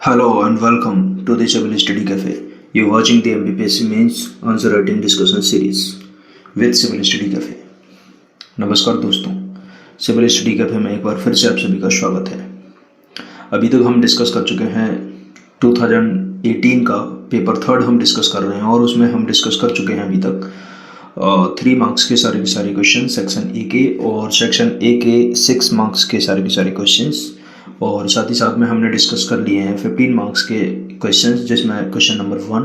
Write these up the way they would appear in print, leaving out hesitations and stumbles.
Hello and welcome to the Civil Study Cafe. You're watching the MBPSC Mains Answer Writing Discussion Series with Civil Study Cafe. नमस्कार दोस्तों, civil study cafe में एक बार फिर से आप सभी का स्वागत है। अभी तक हम डिस्कस कर चुके हैं 2018 का पेपर थर्ड हम डिस्कस कर रहे हैं और उसमें हम डिस्कस कर चुके हैं अभी तक 3 मार्क्स के सारे क्वेश्चन सेक्शन ए के और सेक्शन ए के 6 मार्क्स के सारे क्वेश्चंस और साथ ही साथ में हमने डिस्कस कर लिए हैं 15 मार्क्स के क्वेश्चंस जिसमें क्वेश्चन नंबर 1,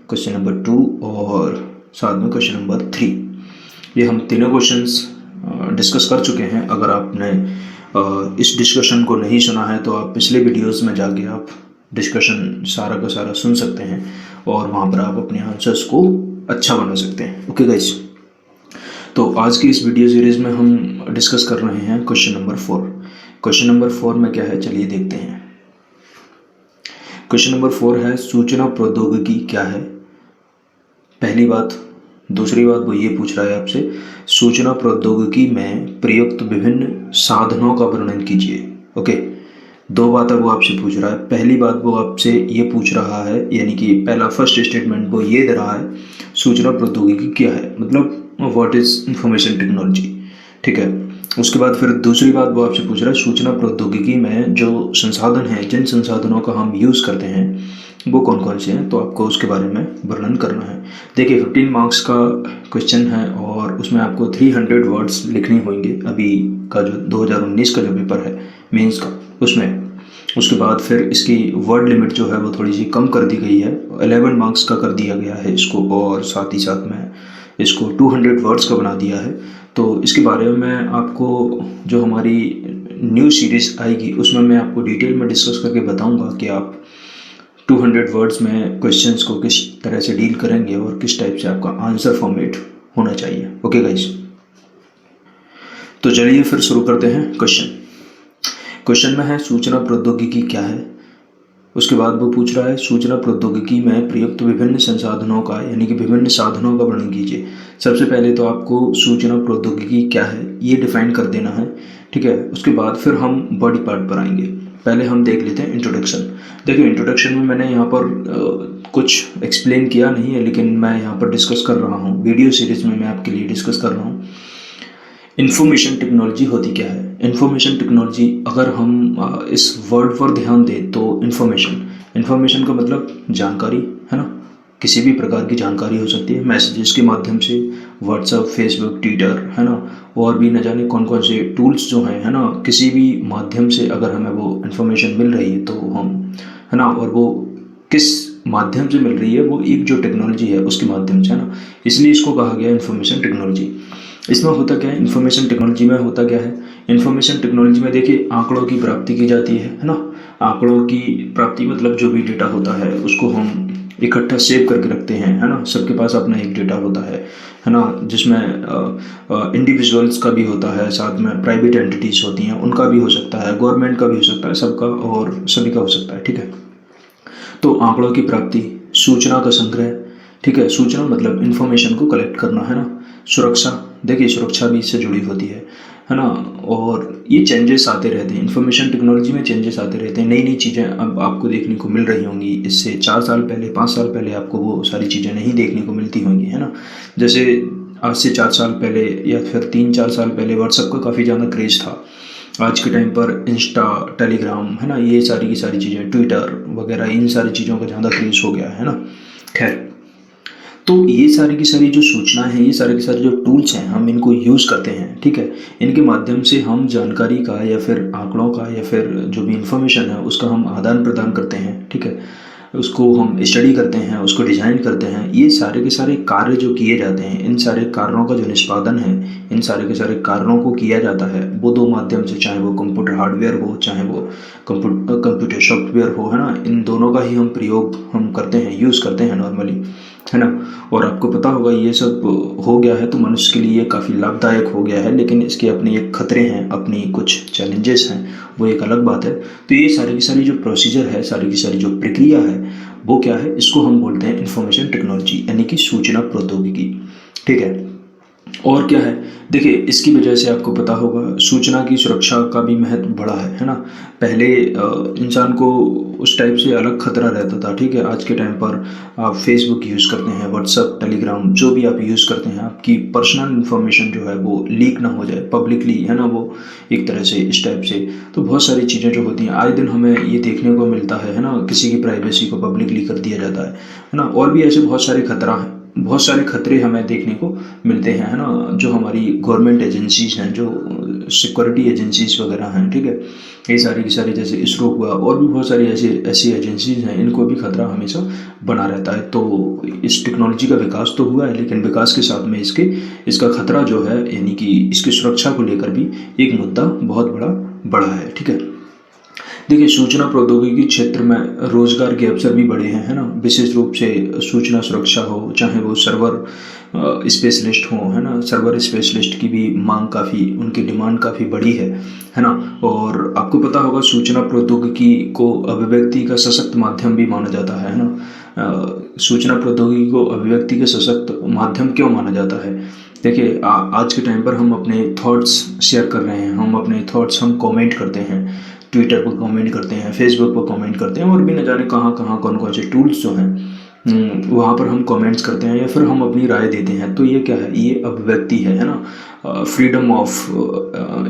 क्वेश्चन नंबर 2 और साथ में क्वेश्चन नंबर 3। ये हम तीनों क्वेश्चंस डिस्कस कर चुके हैं। अगर आपने इस डिस्कशन को नहीं सुना है तो आप पिछले वीडियोस में जाके आप डिस्कशन सारा का सारा सुन सकते हैं और वहाँ पर आप अपने आंसर्स को अच्छा बना सकते हैं। ओके गाइस, तो आज की इस वीडियो सीरीज़ में हम डिस्कस कर रहे हैं क्वेश्चन नंबर 4। क्वेश्चन नंबर 4 में क्या है, चलिए देखते हैं। क्वेश्चन नंबर 4 है सूचना प्रौद्योगिकी क्या है। पहली बात। दूसरी बात वो ये पूछ रहा है आपसे, सूचना प्रौद्योगिकी में प्रयुक्त विभिन्न साधनों का वर्णन कीजिए। ओके, दो बातें वो आपसे पूछ रहा है। पहली बात वो आपसे ये पूछ रहा है, यानी कि पहला फर्स्ट स्टेटमेंट वो ये दे रहा है सूचना प्रौद्योगिकी क्या है, मतलब व्हाट इज इंफॉर्मेशन टेक्नोलॉजी। ठीक है, उसके बाद फिर दूसरी बात वो आपसे पूछ रहा है सूचना प्रौद्योगिकी में जो संसाधन हैं, जिन संसाधनों का हम यूज़ करते हैं वो कौन कौन से हैं, तो आपको उसके बारे में वर्णन करना है। देखिए 15 मार्क्स का क्वेश्चन है और उसमें आपको 300 वर्ड्स लिखने होंगे। अभी का जो 2019 का जो पेपर है मेंस का, उसमें उसके बाद फिर इसकी वर्ड लिमिट जो है वो थोड़ी सी कम कर दी गई है, 11 मार्क्स का कर दिया गया है इसको, और साथ ही साथ में इसको 200 वर्ड्स का बना दिया है। तो इसके बारे में आपको जो हमारी न्यू सीरीज़ आएगी उसमें मैं आपको डिटेल में डिस्कस करके बताऊंगा कि आप 200 वर्ड्स में क्वेश्चंस को किस तरह से डील करेंगे और किस टाइप से आपका आंसर फॉर्मेट होना चाहिए। ओके गाइस, तो चलिए फिर शुरू करते हैं। क्वेश्चन में है सूचना प्रौद्योगिकी क्या है। उसके बाद वो पूछ रहा है सूचना प्रौद्योगिकी में प्रयुक्त विभिन्न संसाधनों का, यानी कि विभिन्न साधनों का वर्णन कीजिए। सबसे पहले तो आपको सूचना प्रौद्योगिकी क्या है ये डिफाइन कर देना है। ठीक है, उसके बाद फिर हम बॉडी पार्ट पर आएंगे। पहले हम देख लेते हैं इंट्रोडक्शन। देखिए इंट्रोडक्शन में मैंने यहाँ पर कुछ एक्सप्लेन किया नहीं है, लेकिन मैं यहाँ पर डिस्कस कर रहा हूँ, वीडियो सीरीज में मैं आपके लिए डिस्कस कर रहा हूँ इन्फॉर्मेशन टेक्नोलॉजी होती क्या है। इन्फॉर्मेशन टेक्नोलॉजी, अगर हम इस वर्ड पर ध्यान दें तो इन्फॉर्मेशन का मतलब जानकारी है ना, किसी भी प्रकार की जानकारी हो सकती है, मैसेजेस के माध्यम से, व्हाट्सएप, फेसबुक, ट्विटर है ना, और भी न जाने कौन कौन से टूल्स जो हैं है ना, किसी भी माध्यम से अगर हमें वो इन्फॉर्मेशन मिल रही है तो हम है ना, और वो किस माध्यम से मिल रही है, वो एक जो टेक्नोलॉजी है उसके माध्यम से है ना, इसलिए इसको कहा गया इन्फॉर्मेशन टेक्नोलॉजी। इसमें होता क्या है, इन्फॉर्मेशन टेक्नोलॉजी में होता क्या है, इन्फॉर्मेशन टेक्नोलॉजी में देखिए आंकड़ों की प्राप्ति की जाती है ना। आंकड़ों की प्राप्ति मतलब जो भी डेटा होता है उसको हम इकट्ठा सेव करके रखते हैं है ना। सबके पास अपना एक डेटा होता है ना, जिसमें इंडिविजुअल्स का भी होता है, साथ में प्राइवेट एंटिटीज़ होती हैं उनका भी हो सकता है, गवर्नमेंट का भी हो सकता है, सबका और सभी का हो सकता है। ठीक है, तो आंकड़ों की प्राप्ति, सूचना का संग्रह। ठीक है, सूचना मतलब इन्फॉर्मेशन को कलेक्ट करना है ना। सुरक्षा, देखिए सुरक्षा भी इससे जुड़ी होती है ना, और ये चेंजेस आते रहते हैं, इन्फॉर्मेशन टेक्नोलॉजी में चेंजेस आते रहते हैं, नई नई चीज़ें अब आपको देखने को मिल रही होंगी। इससे 4 साल पहले, 5 साल पहले आपको वो सारी चीज़ें नहीं देखने को मिलती होंगी है ना। जैसे आज से 4 साल पहले या फिर 3-4 साल पहले व्हाट्सएप का काफ़ी ज़्यादा क्रेज़ था। आज के टाइम पर इंस्टा, टेलीग्राम है ना, ये सारी की सारी चीज़ें, ट्विटर वगैरह, इन सारी चीज़ों का ज़्यादा क्रेज़ हो गया है ना। खैर, तो ये सारी की सारी जो सूचना है, ये सारे के सारे जो टूल्स हैं हम इनको यूज़ करते हैं। ठीक है, इनके माध्यम से हम जानकारी का या फिर आंकड़ों का या फिर जो भी इंफॉर्मेशन है उसका हम आदान प्रदान करते हैं। ठीक है, उसको हम स्टडी करते हैं, उसको डिज़ाइन करते हैं। ये सारे के सारे कार्य जो किए जाते हैं, इन सारे कार्यों का जो निष्पादन है, इन सारे के सारे कार्यों को किया जाता है वो दो माध्यम से, चाहे वो कंप्यूटर हार्डवेयर हो, चाहे वो कंप्यूटर सॉफ्टवेयर हो है ना, इन दोनों का ही हम प्रयोग हम करते हैं, यूज़ करते हैं नॉर्मली है ना। और आपको पता होगा ये सब हो गया है तो मनुष्य के लिए काफ़ी लाभदायक हो गया है, लेकिन इसके अपने एक खतरे हैं, अपनी कुछ चैलेंजेस हैं, वो एक अलग बात है। तो ये सारी की सारी जो प्रोसीजर है, सारी की सारी जो प्रक्रिया है वो क्या है, इसको हम बोलते हैं इंफॉर्मेशन टेक्नोलॉजी, यानी कि सूचना प्रौद्योगिकी। ठीक है, और क्या है, देखिए इसकी वजह से आपको पता होगा सूचना की सुरक्षा का भी महत्व बढ़ा है ना। पहले इंसान को उस टाइप से अलग खतरा रहता था, ठीक है। आज के टाइम पर आप फेसबुक यूज़ करते हैं, व्हाट्सअप, टेलीग्राम, जो भी आप यूज़ करते हैं, आपकी पर्सनल इन्फॉर्मेशन जो है वो लीक ना हो जाए पब्लिकली, है ना, वो एक तरह से इस टाइप से। तो बहुत सारी चीज़ें जो होती हैं आए दिन हमें ये देखने को मिलता है ना, किसी की प्राइवेसी को पब्लिकली कर दिया जाता है ना। और भी ऐसे बहुत सारे खतरा हैं, बहुत सारे खतरे हमें देखने को मिलते हैं, है ना। जो हमारी गवर्नमेंट एजेंसीज हैं, जो सिक्योरिटी एजेंसीज वगैरह हैं, ठीक है, ये सारी की सारी, जैसे इसरो हुआ, और भी बहुत सारी ऐसी एजेंसीज हैं, इनको भी खतरा हमेशा बना रहता है। तो इस टेक्नोलॉजी का विकास तो हुआ है, लेकिन विकास के साथ में इसका खतरा जो है, यानी कि इसकी सुरक्षा को लेकर भी एक मुद्दा बहुत बड़ा है, ठीक है। देखिए सूचना प्रौद्योगिकी क्षेत्र में रोजगार के अवसर भी बढ़े हैं, है ना। विशेष रूप से सूचना सुरक्षा हो, चाहे वो सर्वर स्पेशलिस्ट हो, है ना, सर्वर स्पेशलिस्ट की भी मांग काफ़ी, उनकी डिमांड काफ़ी बड़ी है ना। और आपको पता होगा सूचना प्रौद्योगिकी को अभिव्यक्ति का सशक्त माध्यम भी माना जाता है ना। सूचना प्रौद्योगिकी को अभिव्यक्ति का सशक्त माध्यम क्यों माना जाता है? देखिए आज के टाइम पर हम अपने थॉट्स शेयर कर रहे हैं, हम अपने थॉट्स हम कमेंट करते हैं, ट्विटर पर कमेंट करते हैं, फेसबुक पर कमेंट करते हैं, और भी न जाने कहाँ कहाँ कौन कौन से टूल्स जो हैं वहाँ पर हम कमेंट्स करते हैं या फिर हम अपनी राय देते हैं। तो ये क्या है, ये अभिव्यक्ति है ना, फ्रीडम ऑफ,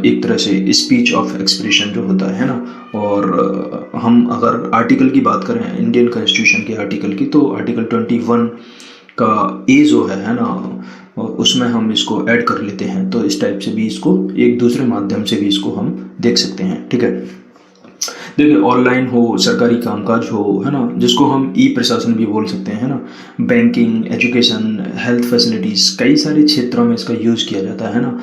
एक तरह से स्पीच ऑफ एक्सप्रेशन जो होता है ना। और हम अगर आर्टिकल की बात करें इंडियन कॉन्स्टिट्यूशन के आर्टिकल की, तो आर्टिकल 21 का ए जो है ना, उसमें हम इसको ऐड कर लेते हैं। तो इस टाइप से भी इसको एक दूसरे माध्यम से भी इसको हम देख सकते हैं, ठीक है। देखिए ऑनलाइन हो, सरकारी कामकाज हो, है ना, जिसको हम ई प्रशासन भी बोल सकते हैं, है ना, बैंकिंग, एजुकेशन, हेल्थ फैसिलिटीज़, कई सारे क्षेत्रों में इसका यूज़ किया जाता है ना।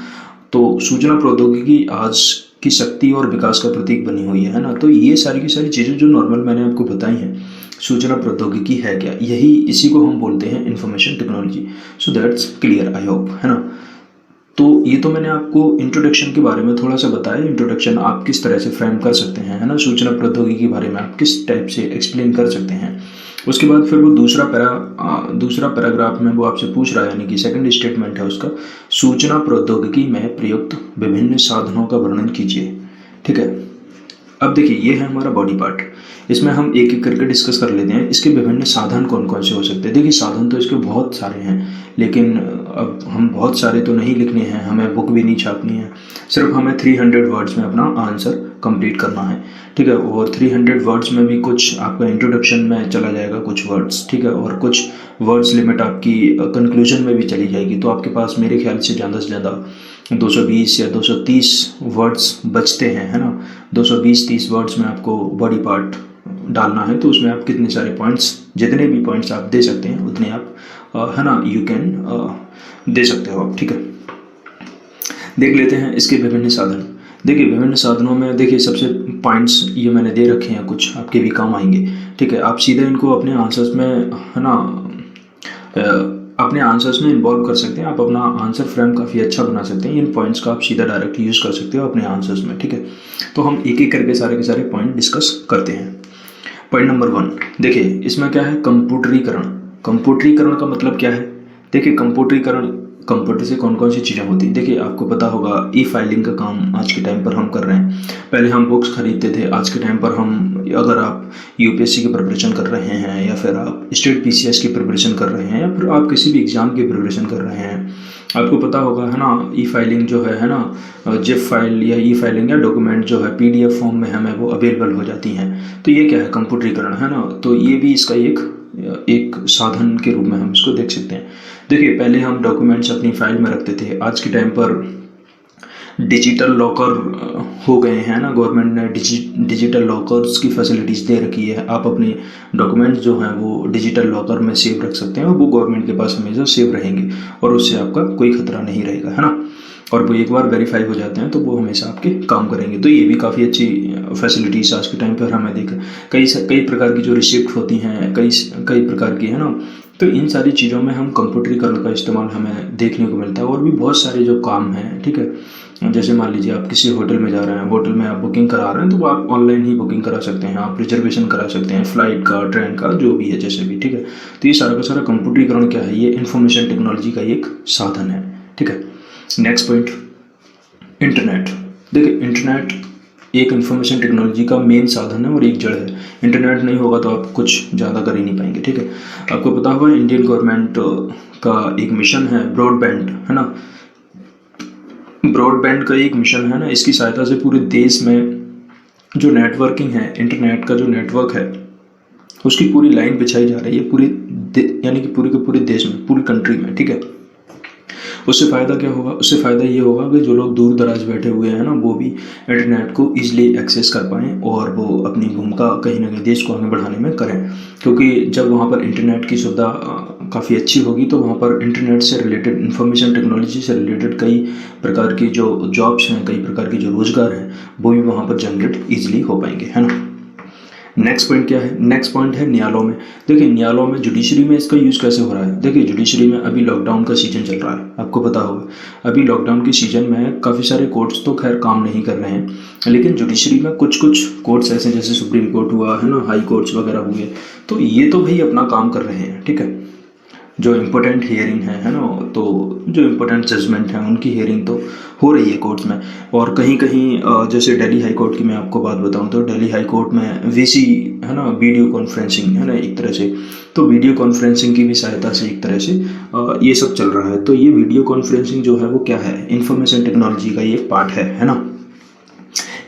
तो सूचना प्रौद्योगिकी आज की शक्ति और विकास का प्रतीक बनी हुई है ना। तो ये सारी की सारी चीज़ें जो नॉर्मल मैंने आपको बताई हैं, सूचना प्रौद्योगिकी है क्या, यही इसी को हम बोलते हैं information technology. So that's clear I hope, है ना। तो ये तो मैंने आपको इंट्रोडक्शन के बारे में थोड़ा सा बताया। इंट्रोडक्शन आप किस तरह से फ्रेम कर सकते हैं, है ना, सूचना प्रौद्योगिकी के बारे में आप किस टाइप से एक्सप्लेन कर सकते हैं। उसके बाद फिर वो दूसरा पैराग्राफ में वो आपसे पूछ रहा है, यानी कि सेकंड स्टेटमेंट है उसका, सूचना प्रौद्योगिकी में प्रयुक्त विभिन्न साधनों का वर्णन कीजिए, ठीक है। अब देखिए ये है हमारा बॉडी पार्ट, इसमें हम एक एक करके डिस्कस कर लेते हैं। इसके विभिन्न साधन कौन कौन से हो सकते हैं। देखिए साधन तो इसके बहुत सारे हैं, लेकिन अब हम बहुत सारे तो नहीं लिखने हैं, हमें बुक भी नहीं छापनी है, सिर्फ हमें 300 वर्ड्स में अपना आंसर कंप्लीट करना है, ठीक है। और 300 वर्ड्स में भी कुछ आपका इंट्रोडक्शन में चला जाएगा कुछ वर्ड्स, ठीक है, और कुछ वर्ड्स लिमिट आपकी कंक्लूजन में भी चली जाएगी। तो आपके पास मेरे ख्याल से ज़्यादा 220 या 230 वर्ड्स बचते हैं, है ना। 220-30 वर्ड्स में आपको बॉडी पार्ट डालना है, तो उसमें आप कितने सारे पॉइंट्स, जितने भी पॉइंट्स आप दे सकते हैं उतने आप, है ना, यू कैन दे सकते हो आप, ठीक है। देख लेते हैं इसके विभिन्न साधन। देखिए विभिन्न साधनों में देखिए सबसे पॉइंट्स ये मैंने दे रखे हैं, कुछ आपके भी काम आएंगे, ठीक है। आप सीधे इनको अपने आंसर्स में, है ना, अपने आंसर्स में इन्वॉल्व कर सकते हैं। आप अपना आंसर फ्रेम काफ़ी अच्छा बना सकते हैं, इन पॉइंट्स का आप सीधा डायरेक्टली यूज़ कर सकते हो अपने आंसर्स में, ठीक है। तो हम एक एक करके सारे के सारे पॉइंट डिस्कस करते हैं। पॉइंट नंबर 1, देखिए इसमें क्या है, कंप्यूटरीकरण। कंप्यूटरीकरण का मतलब क्या है? देखिए कंप्यूटरीकरण, कंप्यूटर से कौन कौन सी चीज़ें होती हैं। देखिए आपको पता होगा ई फाइलिंग का काम आज के टाइम पर हम कर रहे हैं। पहले हम बुक्स खरीदते थे, आज के टाइम पर हम, अगर आप यूपीएससी की प्रिपरेशन कर रहे हैं, या फिर आप स्टेट पीसीएस की प्रिपरेशन कर रहे हैं, या फिर आप किसी भी एग्ज़ाम की प्रिपरेशन कर रहे हैं, आपको पता होगा, है ना, ई फाइलिंग जो है ना, जिप फाइल या ई फाइलिंग या डॉक्यूमेंट जो है पीडीएफ फॉर्म में हमें वो अवेलेबल हो जाती हैं। तो ये क्या है, कंप्यूटरीकरण, है ना। तो ये भी इसका एक साधन के रूप में हम इसको देख सकते हैं। देखिए पहले हम डॉक्यूमेंट्स अपनी फाइल में रखते थे, आज के टाइम पर डिजिटल लॉकर हो गए हैं ना, गवर्नमेंट ने डिजिटल लॉकर्स की फैसिलिटीज़ दे रखी है। आप अपने डॉक्यूमेंट्स जो हैं वो डिजिटल लॉकर में सेव रख सकते हैं, और वो गवर्नमेंट के पास हमेशा सेव रहेंगे, और उससे आपका कोई खतरा नहीं रहेगा, है ना। और वो एक बार वेरीफाई हो जाते हैं तो वो हमेशा आपके काम करेंगे। तो ये भी काफ़ी अच्छी फैसिलिटीज़ आज के टाइम पर हमें देख, कई प्रकार की जो रिसिप्ट होती हैं, कई प्रकार की, है ना। तो इन सारी चीज़ों में हम कंप्यूटरीकरण का इस्तेमाल हमें देखने को मिलता है। और भी बहुत सारे जो काम हैं, ठीक है, जैसे मान लीजिए आप किसी होटल में जा रहे हैं, होटल में आप बुकिंग करा रहे हैं, तो वो आप ऑनलाइन ही बुकिंग करा सकते हैं, आप रिजर्वेशन करा सकते हैं, फ्लाइट का, ट्रेन का, जो भी है, जैसे भी, ठीक है। तो ये सारा का सारा कंप्यूटरीकरण क्या है, ये इन्फॉर्मेशन टेक्नोलॉजी का एक साधन है, ठीक है। Next point, internet. देखिए इंटरनेट एक इंफॉर्मेशन टेक्नोलॉजी का मेन साधन है और एक जड़ है। इंटरनेट नहीं होगा तो आप कुछ ज़्यादा कर ही नहीं पाएंगे, ठीक है। आपको पता होगा इंडियन गवर्नमेंट का एक मिशन है ब्रॉडबैंड, है ना। ब्रॉडबैंड का एक मिशन है ना, इसकी सहायता से पूरे देश में जो नेटवर्किंग है, इंटरनेट का जो नेटवर्क है, उसकी पूरी लाइन बिछाई जा रही है यानी कि पूरे के पूरे देश में, पूरी कंट्री में, ठीक है। उससे फ़ायदा क्या होगा? उससे फ़ायदा ये होगा कि जो लोग दूर दराज बैठे हुए हैं ना, वो भी इंटरनेट को ईजिली एक्सेस कर पाएँ और वो अपनी भूमिका कहीं ना कहीं देश को आगे बढ़ाने में करें। क्योंकि जब वहाँ पर इंटरनेट की सुविधा काफ़ी अच्छी होगी तो वहाँ पर इंटरनेट से रिलेटेड, इंफॉर्मेशन टेक्नोलॉजी से रिलेटेड कई प्रकार की जो जॉब्स हैं, कई प्रकार के जो रोज़गार हैं, वो भी वहाँ पर जनरेट ईजिली हो पाएंगे, है ना। नेक्स्ट पॉइंट क्या है? नेक्स्ट पॉइंट है न्यायालयों में। देखिए न्यायालयों में, जुडिशरी में इसका यूज़ कैसे हो रहा है? देखिए जुडिशरी में अभी लॉकडाउन का सीजन चल रहा है, आपको पता होगा। अभी लॉकडाउन के सीजन में काफ़ी सारे कोर्ट्स तो खैर काम नहीं कर रहे हैं, लेकिन जुडिशरी में कुछ कुछ कोर्ट्स ऐसे, जैसे सुप्रीम कोर्ट हुआ, है ना, हाई कोर्ट्स वगैरह हुए, तो ये तो भाई अपना काम कर रहे हैं, ठीक है। जो इम्पोर्टेंट हियरिंग है ना, तो जो इम्पोर्टेंट जजमेंट है उनकी हियरिंग तो हो रही है कोर्ट्स में। और कहीं कहीं जैसे दिल्ली हाई कोर्ट की मैं आपको बात बताऊं तो दिल्ली हाई कोर्ट में वीसी, है ना, वीडियो कॉन्फ्रेंसिंग, है ना, एक तरह से, तो वीडियो कॉन्फ्रेंसिंग की भी सहायता से एक तरह से ये सब चल रहा है। तो ये वीडियो कॉन्फ्रेंसिंग जो है वो क्या है? इंफॉर्मेशन टेक्नोलॉजी का ये पार्ट है ना।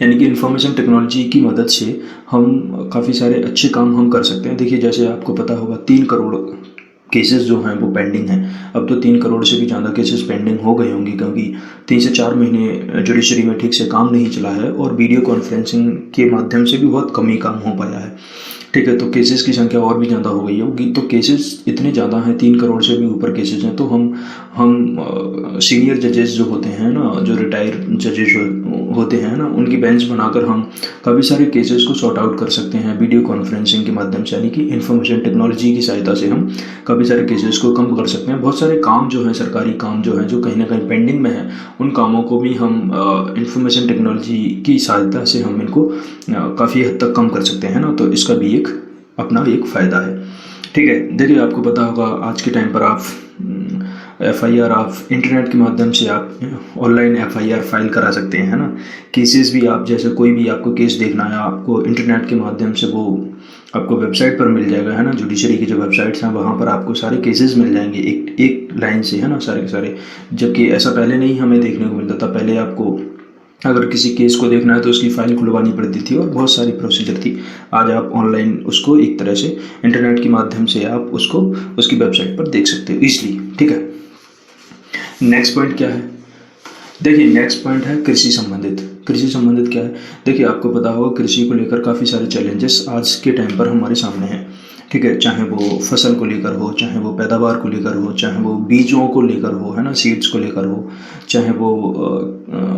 यानी कि इंफॉर्मेशन टेक्नोलॉजी की मदद से हम काफ़ी सारे अच्छे काम हम कर सकते हैं। देखिए जैसे आपको पता होगा 3 करोड़ केसेस जो हैं वो पेंडिंग हैं। अब तो 3 करोड़ से भी ज़्यादा केसेस पेंडिंग हो गए होंगे, क्योंकि 3 से 4 महीने जुडिशरी में ठीक से काम नहीं चला है और वीडियो कॉन्फ्रेंसिंग के माध्यम से भी बहुत कम ही काम हो पाया है, ठीक है। तो केसेस की संख्या और भी ज़्यादा हो गई होगी। तो केसेस इतने ज़्यादा हैं, 3 करोड़ से भी ऊपर केसेस हैं। तो हम सीनियर जजेस जो होते हैं ना, जो रिटायर जजेस होते हैं ना, उनकी बेंच बनाकर हम काफ़ी सारे केसेस को सॉर्ट आउट कर सकते हैं वीडियो कॉन्फ्रेंसिंग के माध्यम से। यानी कि इंफॉर्मेशन टेक्नोलॉजी की सहायता से हम काफ़ी सारे केसेस को कम कर सकते हैं। बहुत सारे काम जो हैं, सरकारी काम जो हैं, जो कहीं ना कहीं पेंडिंग में है, उन कामों को भी हम इंफॉर्मेशन टेक्नोलॉजी की सहायता से हम इनको काफ़ी हद तक कम कर सकते हैं ना। तो इसका भी एक अपना एक फ़ायदा है, ठीक है। देखिए आपको पता होगा आज के टाइम पर आप FIR आप इंटरनेट के माध्यम से आप ऑनलाइन FIR फाइल करा सकते हैं, है ना। केसेस भी आप, जैसे कोई भी आपको केस देखना है, आपको इंटरनेट के माध्यम से वो आपको वेबसाइट पर मिल जाएगा, है ना। जुडिशरी की जो वेबसाइट्स हैं वहाँ पर आपको सारे केसेस मिल जाएंगे एक लाइन से, है ना, सारे के सारे। जबकि ऐसा पहले नहीं हमें देखने को मिलता था। पहले आपको अगर किसी केस को देखना है तो उसकी फ़ाइल खुलवानी पड़ती थी और बहुत सारी प्रोसीजर थी। आज आप ऑनलाइन उसको एक तरह से इंटरनेट के माध्यम से आप उसको उसकी वेबसाइट पर देख सकते हो ईजिली, ठीक है। नेक्स्ट पॉइंट क्या है? देखिए नेक्स्ट पॉइंट है कृषि संबंधित। कृषि संबंधित क्या है? देखिए आपको पता होगा कृषि को लेकर काफ़ी सारे चैलेंजेस आज के टाइम पर हमारे सामने हैं, ठीक है। चाहे वो फसल को लेकर हो, चाहे वो पैदावार को लेकर हो, चाहे वो बीजों को लेकर हो, है ना, सीड्स को लेकर हो, चाहे वो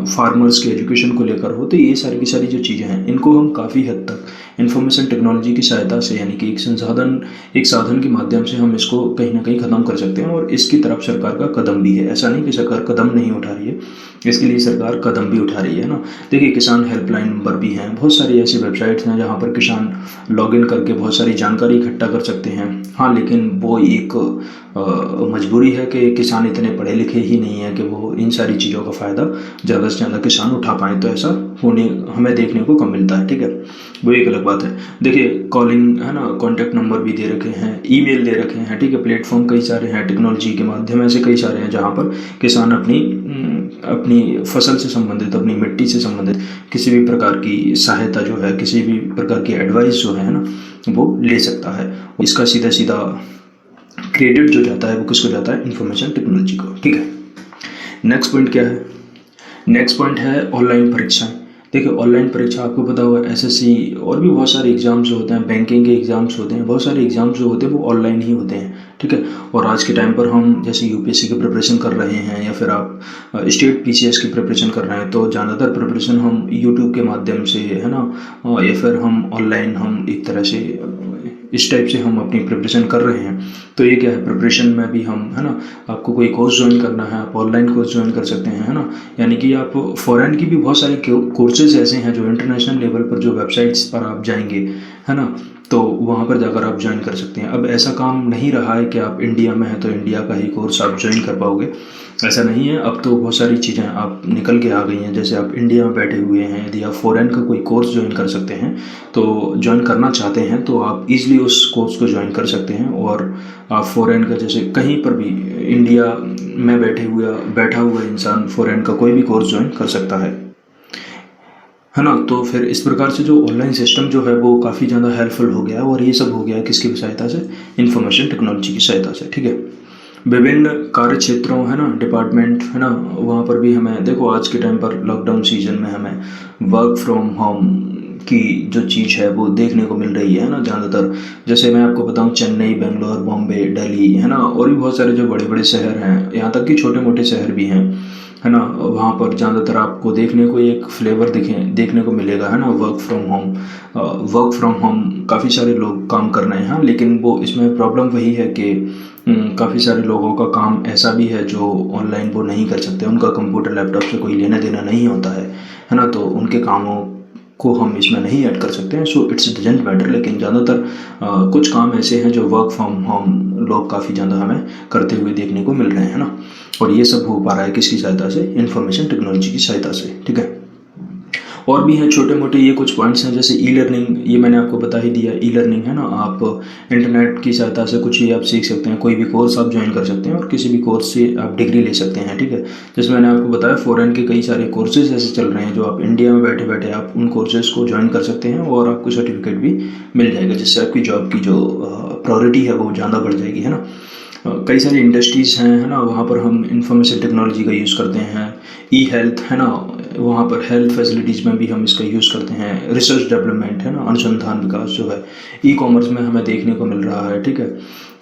फार्मर्स के एजुकेशन को लेकर हो। तो ये सारी की सारी जो चीज़ें हैं, इनको हम काफ़ी हद तक इंफॉर्मेशन टेक्नोलॉजी की सहायता से, यानी कि एक साधन के माध्यम से हम इसको कहीं ना कहीं ख़त्म कर सकते हैं। और इसकी तरफ सरकार का कदम भी है। ऐसा नहीं कि सरकार कदम नहीं उठा रही है, इसके लिए सरकार कदम भी उठा रही है ना। देखिए किसान हेल्पलाइन नंबर भी हैं, बहुत सारी ऐसी वेबसाइट्स हैं जहाँ पर किसान लॉगिन करके बहुत सारी जानकारी इकट्ठा कर सकते हैं। हाँ, लेकिन वो एक मजबूरी है कि किसान इतने पढ़े लिखे ही नहीं है कि वो इन सारी चीज़ों का फ़ायदा ज़्यादा से ज़्यादा किसान उठा पाएँ। तो ऐसा होने हमें देखने को कम मिलता है, ठीक है। वो एक अलग बात है। देखिए कॉलिंग, है ना, कॉन्टैक्ट नंबर भी दे रखे हैं, ईमेल दे रखे हैं, ठीक है। प्लेटफॉर्म कई सारे हैं, टेक्नोलॉजी के माध्यम ऐसे कई सारे हैं जहाँ पर किसान अपनी फसल से संबंधित, अपनी मिट्टी से संबंधित किसी भी प्रकार की सहायता जो है, किसी भी प्रकार की एडवाइस जो है ना, वो ले सकता है। इसका सीधा सीधा क्रेडिट जो जाता है वो किसको जाता है? इंफॉर्मेशन टेक्नोलॉजी को, ठीक है। नेक्स्ट पॉइंट क्या है? नेक्स्ट पॉइंट है ऑनलाइन परीक्षाएं। देखिए ऑनलाइन परीक्षा आपको पता होगा SSC और भी बहुत सारे एग्जाम्स जो होते हैं, बैंकिंग के एग्जाम्स होते हैं, बहुत सारे एग्जाम्स जो होते हैं वो ऑनलाइन ही होते हैं, ठीक है। और आज के टाइम पर हम जैसे UPSC की प्रिपरेशन कर रहे हैं या फिर आप स्टेट PCS की प्रिपरेशन कर रहे हैं, तो ज़्यादातर प्रिपरेशन हम यूट्यूब के माध्यम से, है ना, या फिर हम ऑनलाइन हम एक तरह से इस टाइप से हम अपनी प्रिपरेशन कर रहे हैं। तो ये क्या है, प्रिपरेशन में भी हम, है ना, आपको कोई कोर्स ज्वाइन करना है, आप ऑनलाइन कोर्स ज्वाइन कर सकते हैं, है ना। यानी कि आप फॉरेन की भी बहुत सारे कोर्सेज ऐसे हैं जो इंटरनेशनल लेवल पर, जो वेबसाइट्स पर आप जाएंगे, है ना, तो वहाँ पर जाकर आप ज्वाइन कर सकते हैं। अब ऐसा काम नहीं रहा है कि आप इंडिया में हैं तो इंडिया का ही कोर्स आप ज्वाइन कर पाओगे, ऐसा नहीं है। अब तो बहुत सारी चीज़ें आप निकल के आ गई हैं। जैसे आप इंडिया में बैठे हुए हैं, यदि आप फ़ॉरेन का कोई कोर्स ज्वाइन कर सकते हैं, तो ज्वाइन करना चाहते हैं तो आप ईज़िली उस कोर्स को ज्वाइन कर सकते हैं। और आप फ़ॉरेन का जैसे कहीं पर भी इंडिया में बैठा हुआ इंसान फ़ॉरेन का कोई भी कोर्स ज्वाइन कर सकता है ना। तो फिर इस प्रकार से जो ऑनलाइन सिस्टम जो है वो काफ़ी ज़्यादा हेल्पफुल हो गया है। और ये सब हो गया है किसकी सहायता से? इंफॉर्मेशन टेक्नोलॉजी की सहायता से, ठीक है। विभिन्न कार्य क्षेत्रों है ना, डिपार्टमेंट है ना, वहाँ पर भी हमें देखो आज के टाइम पर लॉकडाउन सीजन में हमें वर्क फ्रॉम होम की जो चीज़ है वो देखने को मिल रही है ना ज़्यादातर। जैसे मैं आपको बताऊं, चेन्नई, बेंगलोर, बॉम्बे, दिल्ली है ना, और भी बहुत सारे जो बड़े बड़े शहर हैं, यहाँ तक कि छोटे मोटे शहर भी हैं है ना, वहाँ पर ज़्यादातर आपको देखने को एक फ्लेवर देखने को मिलेगा है ना, work from home. Work from home काफ़ी सारे लोग काम कर रहे हैं। हाँ, लेकिन वो इसमें प्रॉब्लम वही है कि काफ़ी सारे लोगों का काम ऐसा भी है जो ऑनलाइन वो नहीं कर सकते, उनका कंप्यूटर लैपटॉप से कोई लेना देना नहीं होता है ना, तो उनके कामों को हम इसमें नहीं ऐड कर सकते हैं। So it's doesn't matter. लेकिन ज़्यादातर कुछ काम ऐसे हैं जो वर्क फ्रॉम होम लोग काफ़ी ज़्यादा हमें करते हुए देखने को मिल रहे हैं ना। और ये सब हो पा रहा है किसकी सहायता से? इंफॉर्मेशन टेक्नोलॉजी की सहायता से, ठीक है। और भी हैं छोटे मोटे ये कुछ पॉइंट्स हैं, जैसे ई लर्निंग, ये मैंने आपको बता ही दिया। ई लर्निंग है ना, आप इंटरनेट की सहायता से कुछ ही आप सीख सकते हैं, कोई भी कोर्स आप ज्वाइन कर सकते हैं और किसी भी कोर्स से आप डिग्री ले सकते हैं, ठीक है। जैसे मैंने आपको बताया, फॉरेन के कई सारे कोर्सेज ऐसे चल रहे हैं जो आप इंडिया में बैठे बैठे आप उन कोर्सेज को ज्वाइन कर सकते हैं और आपको सर्टिफिकेट भी मिल जाएगा, जिससे आपकी जॉब की जो प्रायोरिटी है वो ज़्यादा बढ़ जाएगी, है ना। कई सारी इंडस्ट्रीज़ हैं है ना, वहाँ पर हम इंफॉर्मेशन टेक्नोलॉजी का यूज़ करते हैं। ई हेल्थ है ना, वहाँ पर हेल्थ फैसिलिटीज़ में भी हम इसका यूज़ करते हैं। रिसर्च डेवलपमेंट है ना, अनुसंधान विकास जो है, ई कॉमर्स में हमें देखने को मिल रहा है, ठीक है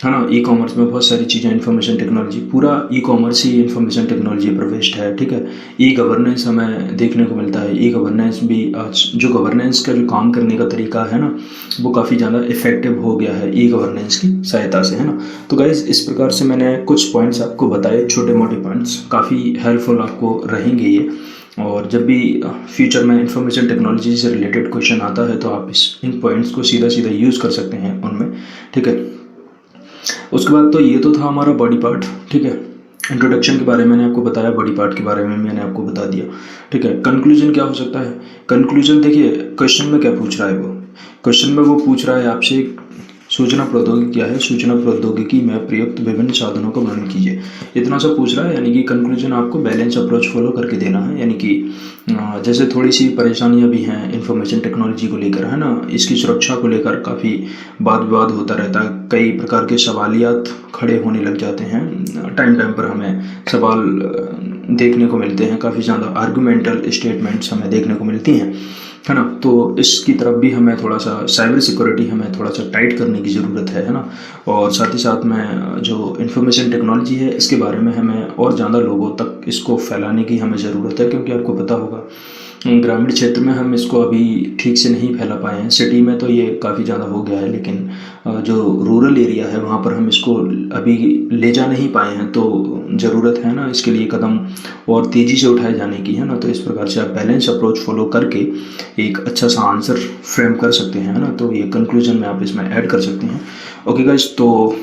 ना। ई कॉमर्स में बहुत सारी चीज़ें, इंफॉर्मेशन टेक्नोलॉजी, पूरा ई कॉमर्स ही इंफॉर्मेशन टेक्नोलॉजी पर बेस्ड है, ठीक है। ई गवर्नेंस हमें देखने को मिलता है। ई गवर्नेंस भी आज जो गवर्नेंस का जो काम करने का तरीका है ना, वो काफ़ी ज़्यादा इफेक्टिव हो गया है ई गवर्नेंस की सहायता से, है ना। तो गाइज इस प्रकार से मैंने कुछ पॉइंट्स आपको बताए, छोटे मोटे पॉइंट्स, काफ़ी हेल्पफुल आपको रहेंगे ये। और जब भी फ्यूचर में इंफॉर्मेशन टेक्नोलॉजी से रिलेटेड क्वेश्चन आता है तो आप इन पॉइंट्स को सीधा सीधा यूज़ कर सकते हैं उनमें, ठीक है। उसके बाद तो ये तो था हमारा बॉडी पार्ट, ठीक है। इंट्रोडक्शन के बारे में मैंने आपको बताया, बॉडी पार्ट के बारे में मैंने आपको बता दिया, ठीक है। कंक्लूजन क्या हो सकता है? कंक्लूजन देखिए, क्वेश्चन में क्या पूछ रहा है वो? क्वेश्चन में वो पूछ रहा है आपसे, सूचना प्रौद्योगिकी क्या है? सूचना प्रौद्योगिकी में प्रयुक्त विभिन्न साधनों का वर्णन कीजिए। इतना सा पूछ रहा है, यानी कि कंक्लूजन आपको बैलेंस अप्रोच फॉलो करके देना है। यानी कि जैसे थोड़ी सी परेशानियां भी हैं इंफॉर्मेशन टेक्नोलॉजी को लेकर, है ना, इसकी सुरक्षा को लेकर काफ़ी वाद विवाद होता रहता है, कई प्रकार के सवालियात खड़े होने लग जाते हैं, टाइम टाइम पर हमें सवाल देखने को मिलते हैं, काफ़ी ज़्यादा आर्गूमेंटल स्टेटमेंट्स हमें देखने को मिलती हैं, है ना। तो इसकी तरफ भी हमें थोड़ा सा साइबर सिक्योरिटी हमें थोड़ा सा टाइट करने की ज़रूरत है ना। और साथ ही साथ में जो इन्फॉर्मेशन टेक्नोलॉजी है इसके बारे में हमें और ज़्यादा लोगों तक इसको फैलाने की हमें ज़रूरत है, क्योंकि आपको पता होगा ग्रामीण क्षेत्र में हम इसको अभी ठीक से नहीं फैला पाए हैं। सिटी में तो ये काफ़ी ज़्यादा हो गया है, लेकिन जो रूरल एरिया है वहाँ पर हम इसको अभी ले जा नहीं पाए हैं। तो ज़रूरत है ना इसके लिए कदम और तेज़ी से उठाए जाने की, है ना। तो इस प्रकार से आप बैलेंस अप्रोच फॉलो करके एक अच्छा सा आंसर फ्रेम कर सकते हैं, है ना। तो ये कंक्लूजन में आप इसमें ऐड कर सकते हैं। ओके गाइस, तो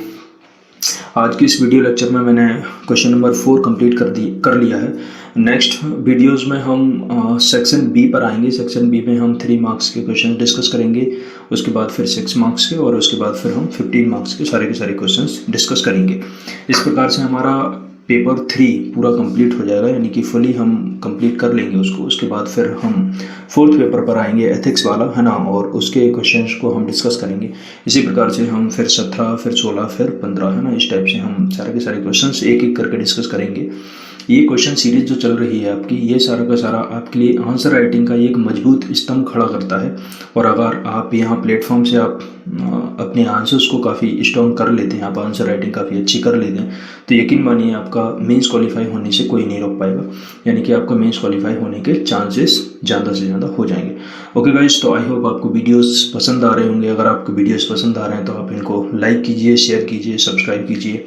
आज की इस वीडियो लेक्चर में मैंने क्वेश्चन नंबर 4 कंप्लीट कर लिया है। नेक्स्ट वीडियोस में हम सेक्शन बी पर आएंगे। सेक्शन बी में हम 3 मार्क्स के क्वेश्चन डिस्कस करेंगे, उसके बाद फिर 6 मार्क्स के, और उसके बाद फिर हम 15 मार्क्स के सारे क्वेश्चंस डिस्कस करेंगे। इस प्रकार से हमारा पेपर 3 पूरा कंप्लीट हो जाएगा, यानी कि फुली हम कंप्लीट कर लेंगे उसको। उसके बाद फिर हम 4th पेपर पर आएंगे, एथिक्स वाला, है ना, और उसके क्वेश्चंस को हम डिस्कस करेंगे। इसी प्रकार से हम फिर 17, फिर 16, फिर 15, है ना, इस टाइप से हम सारे के सारे क्वेश्चंस एक एक करके डिस्कस करेंगे। ये क्वेश्चन सीरीज जो चल रही है आपकी, ये सारा का सारा आपके लिए आंसर राइटिंग का एक मजबूत स्तंभ खड़ा करता है। और अगर आप यहाँ प्लेटफॉर्म से आप अपने आंसर्स को काफ़ी स्ट्रॉन्ग कर लेते हैं, आप आंसर राइटिंग काफ़ी अच्छी कर लेते हैं, तो यकीन मानिए आपका मेंस क्वालिफाई होने से कोई नहीं रोक पाएगा। यानी कि आपका मेंस क्वालिफाई होने के चांसेस ज़्यादा से ज़्यादा हो जाएंगे। ओके गाइस, तो आई होप आपको वीडियोस पसंद आ रहे होंगे। अगर आपको वीडियोस पसंद आ रहे हैं तो आप इनको लाइक कीजिए, शेयर कीजिए, सब्सक्राइब कीजिए,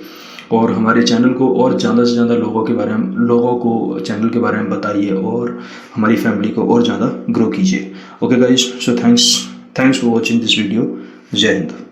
और हमारे चैनल को और ज़्यादा से ज़्यादा लोगों को चैनल के बारे में बताइए, और हमारी फैमिली को और ज़्यादा ग्रो कीजिए। Okay guys, so thanks for watching this video. जय हिंद।